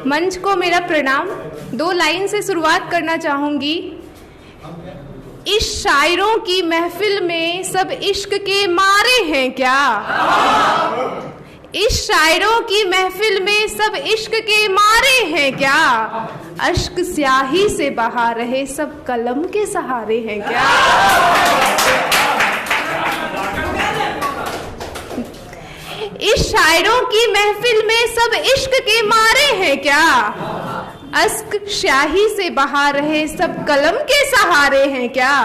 मंच को मेरा प्रणाम। 2 लाइन से शुरुआत करना चाहूंगी। इस शायरों की महफिल में सब इश्क के मारे हैं क्या? इस शायरों की महफिल में सब इश्क के मारे हैं क्या? अश्क स्याही से बहा रहे सब कलम के सहारे हैं क्या? इस शायरों की महफिल में सब इश्क के मारे हैं क्या? अश्क स्याही से बहा रहे सब कलम के सहारे हैं क्या?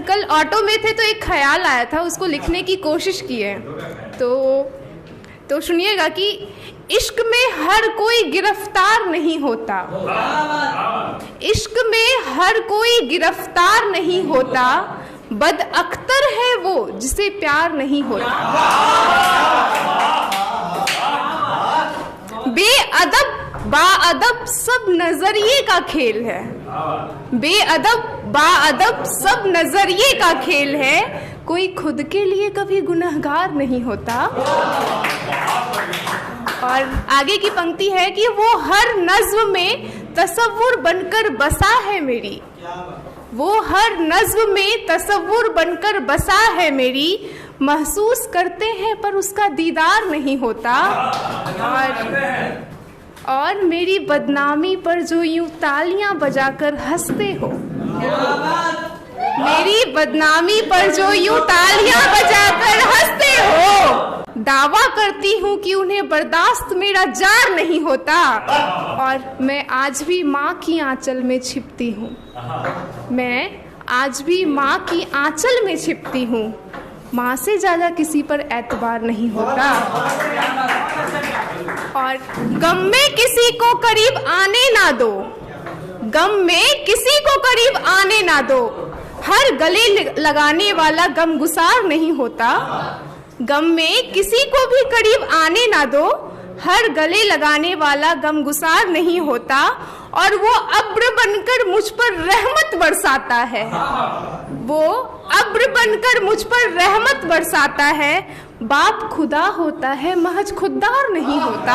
कल ऑटो में थे तो एक ख्याल आया था, उसको लिखने की कोशिश की है। तो सुनिएगा कि इश्क में हर कोई गिरफ्तार नहीं होता। इश्क में हर कोई गिरफ्तार नहीं होता। बदअख्तर है वो जिसे प्यार नहीं होता। बेअदब बाअदब सब नजरिए का खेल है। बेअदब बाअदब सब नजरिए का खेल है। कोई खुद के लिए कभी गुनहगार नहीं होता। और आगे की पंक्ति है कि वो हर नज्म में तसव्वुर बनकर बसा है मेरी। वो हर नज्म में तसव्वुर बनकर बसा है मेरी। महसूस करते हैं पर उसका दीदार नहीं होता। और मेरी बदनामी पर जो यूं तालियां बजाकर हंसते हो। मेरी बदनामी पर जो यूं तालियां बजाकर हंसते हो। दावा करती हूँ कि उन्हें बर्दाश्त मेरा जार नहीं होता। और मैं आज भी माँ की आंचल में छिपती हूँ। मैं आज भी माँ की आंचल में छिपती हूँ। माँ से ज्यादा किसी पर एतबार नहीं होता। और गम में किसी को करीब आने ना दो। गम में किसी को करीब आने ना दो। हर गले लगाने वाला गमगुसार नहीं होता। गम में किसी को भी करीब आने ना दो। हर गले लगाने वाला गमगुसार नहीं होता। और वो अब्र बनकर मुझ पर रहमत बरसाता है। वो अब्र बनकर मुझ पर रहमत बरसाता है। बाप खुदा होता है महज खुददार नहीं होता।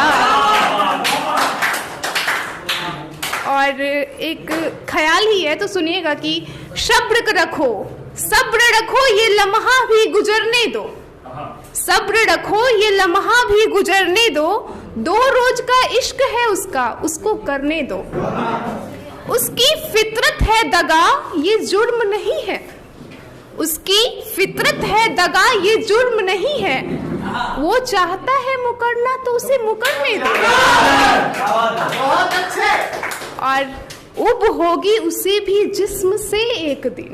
और एक ख्याल ही है तो सुनिएगा कि सब्र रखो ये लम्हा भी गुजरने दो। सब्र रखो ये लम्हा भी गुजरने दो। 2 रोज का इश्क है उसका, उसको करने दो। उसकी फितरत है दगा, ये जुर्म नहीं है। उसकी फितरत है दगा, ये जुर्म नहीं है। वो चाहता है मुकरना तो उसे मुकरने दो। और उब होगी उसे भी जिस्म से एक दिन।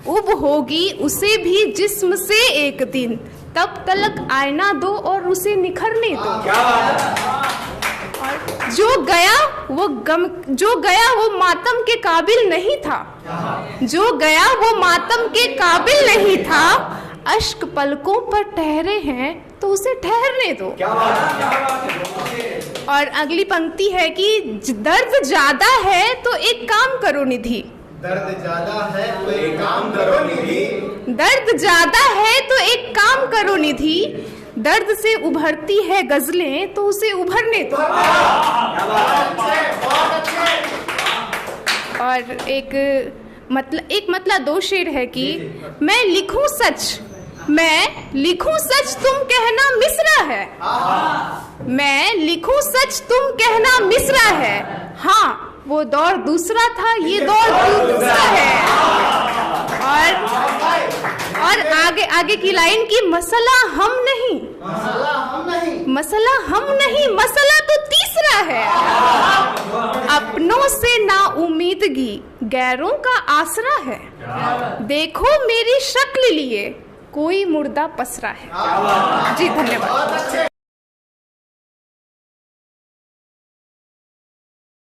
उब होगी उसे भी जिस्म से एक दिन। तब तलक आईना दो और उसे निखरने दो। और जो गया वो मातम के काबिल नहीं था। जो गया वो मातम के काबिल नहीं था। अश्क पलकों पर ठहरे हैं तो उसे ठहरने दो। और अगली पंक्ति है कि दर्द ज्यादा है तो एक काम करो निधि। दर्द ज्यादा है तो एक काम करो निधि। दर्द ज्यादा है तो एक काम करो निधि। दर्द से उभरती है गजलें तो उसे उभरने दो। और एक मतलब 2 शेर है कि मैं लिखूं सच तुम कहना मिसरा है। मैं लिखूं सच तुम कहना मिसरा है। हाँ वो दौर दूसरा था, ये दौर दूसरा है। और आगे की लाइन की मसला हम नहीं। मसला तो तीसरा है। अपनों से ना उम्मीदगी गैरों का आसरा है। देखो मेरी शक्ल लिए कोई मुर्दा पसरा है। जी धन्यवाद।